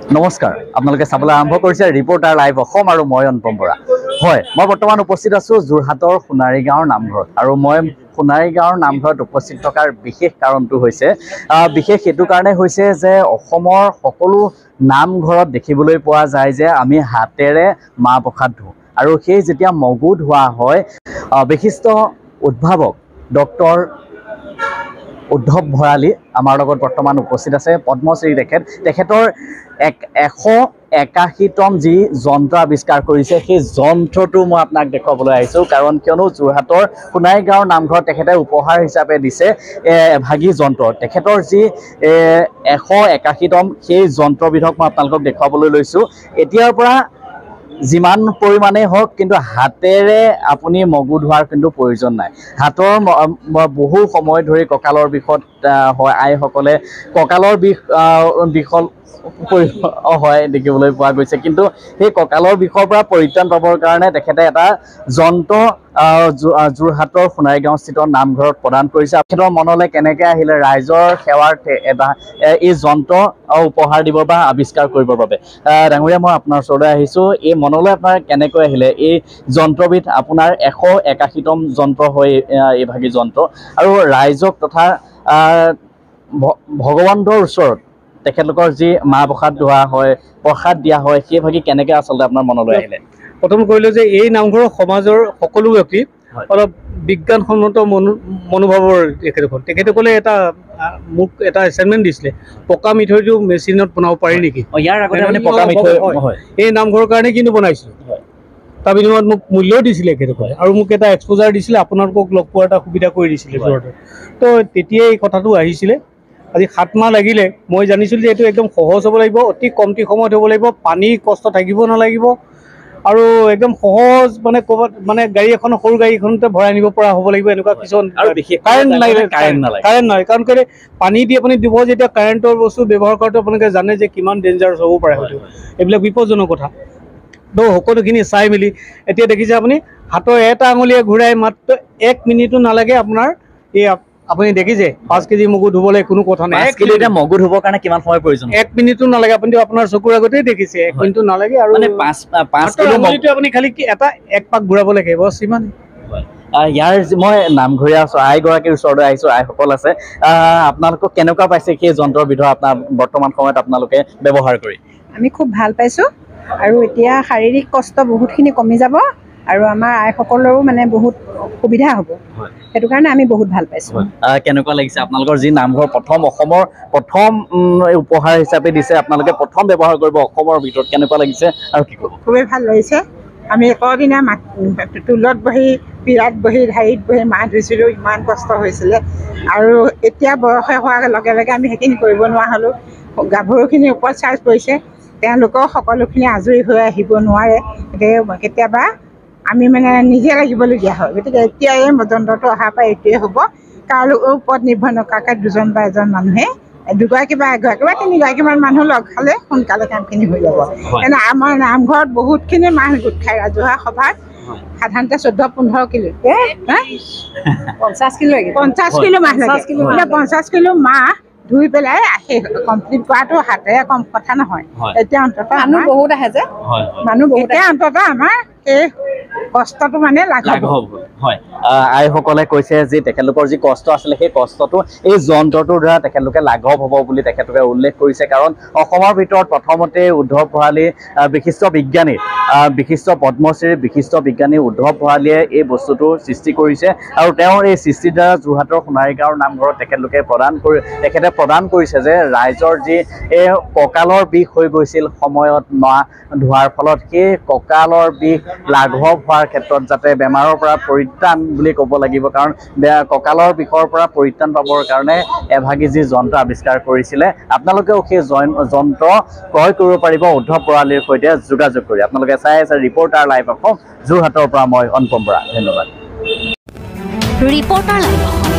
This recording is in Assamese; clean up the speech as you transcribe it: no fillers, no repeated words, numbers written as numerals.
নমস্কাৰ আপোনালোকে চাবলৈ আৰম্ভ কৰিছে ৰিপৰ্টাৰ লাইভ অসম আৰু মই অনুপম বৰা হয় মই বৰ্তমান উপস্থিত আছো যোৰহাটৰ সোণাৰী গাঁৱৰ নামঘৰত আৰু মই সোণাৰী গাঁৱৰ নামঘৰত উপস্থিত থকাৰ বিশেষ কাৰণটো হৈছে বিশেষ হেতু কাৰণে হৈছে যে অসমৰ সকলো নামঘৰত দেখিবলৈ পোৱা যায় যে আমি হাতেৰে মাহ প্ৰসাদ ধুওঁ আৰু সেই যেতিয়া মগু ধোৱা হয় বিশিষ্ট উদ্ভাৱক ডক্টৰ উদ্ধৱ ভৰালী আমাৰ লগত বৰ্তমান উপস্থিত আছে পদ্মশ্ৰী তেখেতৰ 181তম যি যন্ত্ৰ আৱিষ্কাৰ কৰিছে সেই যন্ত্ৰটো মই আপোনাক দেখুৱাবলৈ আহিছোঁ কাৰণ কিয়নো যোৰহাটৰ সোণাৰী গাঁৱৰ নামঘৰত তেখেতে উপহাৰ হিচাপে দিছে এভাগী যন্ত্ৰ তেখেতৰ যি 181তম সেই যন্ত্ৰবিধক মই আপোনালোকক দেখুৱাবলৈ লৈছোঁ এতিয়াৰ পৰা যিমান পৰিমাণে হওক কিন্তু হাতেৰে আপুনি মগু ধোৱাৰ কিন্তু প্ৰয়োজন নাই হাতৰ বহু সময় ধৰি কঁকালৰ বিষত হয় আইসকলে কঁকালৰ বিষল হয় দেখিবলৈ পোৱা গৈছে কিন্তু সেই কঁকালৰ বিষৰ পৰা পৰিত্ৰাণ পাবৰ কাৰণে তেখেতে এটা যন্ত্ৰ যোৰহাটৰ সোণাৰী গাঁওস্থিত নামঘৰত প্ৰদান কৰিছে তেখেতৰ মনলৈ কেনেকৈ আহিলে ৰাইজৰ সেৱাৰ্থে এটা এই যন্ত্ৰ উপহাৰ দিব বা আৱিষ্কাৰ কৰিবৰ বাবে ডাঙৰীয়া মই আপোনাৰ ওচৰলৈ আহিছোঁ এই মনলৈ আপোনাৰ কেনেকৈ আহিলে এই যন্ত্ৰবিধ আপোনাৰ 181তম যন্ত্ৰ হয় এইভাগী যন্ত্ৰ আৰু ৰাইজক তথা ভগৱন্তৰ ওচৰত তেখেতলোকৰ যি মাহ প্ৰসাদ ধোৱা হয় প্ৰসাদ দিয়া হয় সেইভাগী কেনেকৈ আচলতে আপোনাৰ মনলৈ আহিলে প্ৰথম কৰিলোঁ যে এই নামঘৰৰ সমাজৰ সকলো ব্যক্তি অলপ বিজ্ঞানসন্মত মনোভাৱৰ তেখেতসকলে মোক এটা এছাইনমেণ্ট দিছিলে পকা মিঠৈটো মেচিনত বনাব পাৰি নেকি ইয়াৰ আগতে মানে পকা মিঠৈ এই নামঘৰৰ কাৰণে কিন্তু বনাইছিলোঁ তাৰ বিনিময়ত মোক মূল্যও দিছিলে তেখেতসকলে আৰু মোক এটা এক্সপ'জাৰ দিছিলে আপোনালোকক লগ পোৱাৰ এটা সুবিধা কৰি দিছিলে তো তেতিয়াই এই কথাটো আহিছিলে আজি 7 মাহ লাগিলে মই জানিছিলোঁ যে এইটো একদম সহজ হ'ব লাগিব অতি কমটি সময়ত হ'ব লাগিব পানীৰ কষ্ট থাকিব নালাগিব আৰু একদম সহজ মানে ক'ৰবাত মানে গাড়ী এখন সৰু গাড়ী এখনতে ভৰাই নিব পৰা হ'ব লাগিব এনেকুৱা কিছুমান কাৰেণ্ট নালাগে কাৰণ কেলৈ পানী দি আপুনি দিব যেতিয়া কাৰেণ্টৰ বস্তু ব্যৱহাৰ কৰোঁতে আপোনালোকে জানে যে কিমান ডেঞ্জাৰাছ হ'ব পাৰে হয়তো এইবিলাক বিপদজনক কথা তো সকলোখিনি চাই মেলি এতিয়া দেখিছে আপুনি হাতৰ এটা আঙুলিয়ে ঘূৰাই মাত্ৰ 1 মিনিটো নালাগে আপোনাৰ এই আপুনি দেখিছে 5 কেজি মগু ধুবলৈ কোনো কথা নাই 1 কিলো এতিয়া মগু ধুবৰ কাৰণে কিমান সময় প্ৰয়োজন 1 মিনিটো নালাগে আপুনি আপোনাৰ চকুৰ আগতেই দেখিছে 1 মিনিটো নালাগে আৰু মানে 5 কিলো মগুটো আপুনি খালি এক পাক ঘূৰাব লাগে বছ ইমান ইয়াৰ মই নামঘৰীয়া আইগৰাকীৰ ওচৰলৈ আহিছোঁ আইসকল আছে আপোনালোকক কেনেকুৱা পাইছে সেই যন্ত্ৰবিধৰ আপোনাৰ বৰ্তমান সময়ত আপোনালোকে ব্যৱহাৰ কৰি আমি খুব ভাল পাইছোঁ আৰু এতিয়া শাৰীৰিক কষ্ট বহুতখিনি কমি যাব আৰু আমাৰ আইসকলৰো মানে বহুত সুবিধা হ'ব সেইটো কাৰণে আমি বহুত ভাল পাইছোঁ কেনেকুৱা লাগিছে আপোনালোকৰ যি নামঘৰ অসমৰ প্ৰথম উপহাৰ হিচাপে দিছে আপোনালোকে প্ৰথম ব্যৱহাৰ কৰিব অসমৰ ভিতৰত কেনেকুৱা লাগিছে আৰু কি ক'ব খুবেই ভাল লাগিছে আমি একদিনা টুলত বহি পীৰাত বহি ঢাৰিত বহি মাহ ধুইছিলোঁ ইমান কষ্ট হৈছিলে আৰু এতিয়া বয়স হোৱাৰ লগে লগে আমি সেইখিনি কৰিব নোৱাৰা হ'লোঁ গাভৰুখিনিৰ ওপৰত চাৰ্জ পৰিছে তেওঁলোকেও সকলোখিনি আজৰি হৈ আহিব নোৱাৰে কেতিয়াবা আমি মানে নিজে লাগিবলগীয়া হয় গতিকে এতিয়া এই যন্ত্ৰটো অহাৰ পৰা এইটোৱে হ'ব কাৰো ওপৰত নিৰ্ভৰ নকৰাকৈ দুজন বা এজন মানুহে দুগৰাকী বা এগৰাকী বা 3গৰাকীমান মানুহ লগ খালে সোনকালে কামখিনি হৈ যাব এনে আমাৰ নামঘৰত বহুতখিনি মাহ গোট খায় ৰাজহুৱা সভাত সাধাৰণতে 14-15 কিলো 50 কিলো মাহ লাগে 50 কিলো মাহ ধুই পেলাই কমপ্লিট কৰাটো হাতেৰে কম কথা নহয় এতিয়া অন্ততঃ মানুহ বহুত আহে যে অন্ততঃ আমাৰ এই কষ্টটো মানে লাঘৱ হয় আইসকলে কৈছে যে তেখেতলোকৰ যি কষ্ট আছিলে সেই কষ্টটো এই যন্ত্ৰটোৰ দ্বাৰা তেখেতলোকে লাঘৱ হ'ব বুলি তেখেতলোকে উল্লেখ কৰিছে কাৰণ অসমৰ ভিতৰত প্ৰথমতে উদ্ধৱ ভৰালী বিশিষ্ট বিজ্ঞানী বিশিষ্ট পদ্মশ্ৰীৰ বিশিষ্ট বিজ্ঞানী উদ্ধৱ ভৰালীয়ে এই বস্তুটো সৃষ্টি কৰিছে আৰু তেওঁৰ এই সৃষ্টিৰ দ্বাৰা যোৰহাটৰ সোণাৰী গাঁৱৰ নামঘৰত তেখেতলোকে প্ৰদান কৰিছে যে ৰাইজৰ যি এই কঁকালৰ বিষ হৈ গৈছিল সময়ত মাহ ধোৱাৰ ফলত সেই কঁকালৰ বিষ লাঘৱ হোৱাৰ ক্ষেত্ৰত যাতে বেমাৰৰ পৰা পৰিত্ৰাণ বুলি ক'ব লাগিব কাৰণ কঁকালৰ বিষৰ পৰা পৰিত্ৰাণ পাবৰ কাৰণে এভাগী যি যন্ত্ৰ আৱিষ্কাৰ কৰিছিলে আপোনালোকেও সেই যন্ত্ৰ ক্ৰয় কৰিব পাৰিব উদ্ধৱ ভৰালীৰ সৈতে যোগাযোগ কৰি আপোনালোকে চাই আছে ৰিপৰ্টাৰ লাইভ অসম যোৰহাটৰ পৰা মই অনুপম বৰা ধন্যবাদ ৰিপৰ্টাৰ লাইভ